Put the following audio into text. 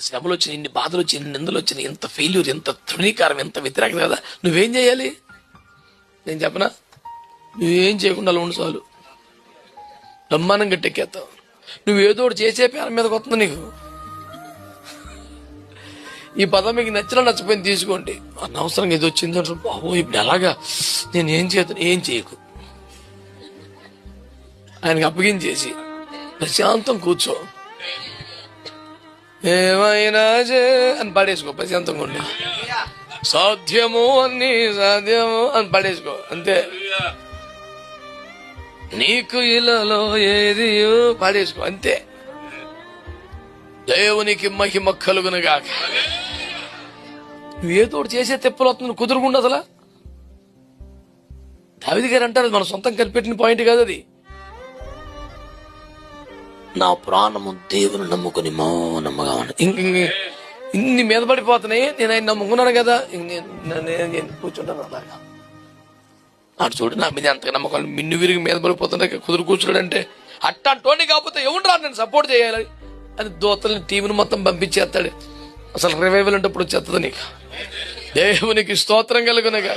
శ్రమలు వచ్చినాయి, ఇన్ని బాధలు వచ్చినాయి, ఇన్ని నిందలు వచ్చినాయి, ఎంత ఫెయిల్యూర్, ఎంత తృణీకారం, ఎంత వ్యతిరేకత కదా, నువ్వేం చేయాలి? నేను చెప్పనా, నువ్వేం చేయకుండా అలా ఉండు చాలు, బ్రహ్మాండం గట్టెక్కేస్తావు. నువ్వేదో ఒకటి చేసే పేర మీదకి వస్తుంది నీకు. ఈ పదం మీకు నచ్చినా నచ్చిపోయింది తీసుకోండి. అనవసరంగా ఇది వచ్చింది అంటే బాబు ఇప్పుడు ఎలాగా నేను ఏం చేస్తాను, ఏం చేయకు, ఆయనకి అప్పగించేసి ప్రశాంతం కూర్చో, ఏమైనా అని పడేసుకో, ప్రశాంతంగా ఉండి సాధ్యము అన్ని సాధ్యము అని పడేసుకో, అంతే. నీకు ఇలాలో ఏది పడేసుకో, అంతే. దేవునికి మహిమ కలుగునుగాక. నువ్వేదో చేసే తెప్పలు వస్తుంది, కుదురుకుండా అసలు. దావీదు గారు అంటారు, మన సొంతం కనిపెట్టిన పాయింట్ కాదు అది. నా ప్రాణము దేవుని నమ్ముకుని మౌనముగా ఇన్ని మీద పడిపోతున్నాయి, నేను ఆయన నమ్ముకున్నాను కదా, నేను కూర్చుంటాను అలాగా. అటు చూడు, నా మీద అంతగా నమ్మకం, మిన్ను విరిగి మీద పడిపోతుంటే కుదురు కూర్చున్నాడంటే అట్టంటోని కాకపోతే ఎవరు రా నేను సపోర్ట్ చేయాలి అని దోతల్ని టీంని మొత్తం పంపించేస్తాడు. అసలు రివైవల్ అంటే ఇప్పుడు వచ్చేస్తుంది నీకు. దేవునికి స్తోత్రం కలుగునగా.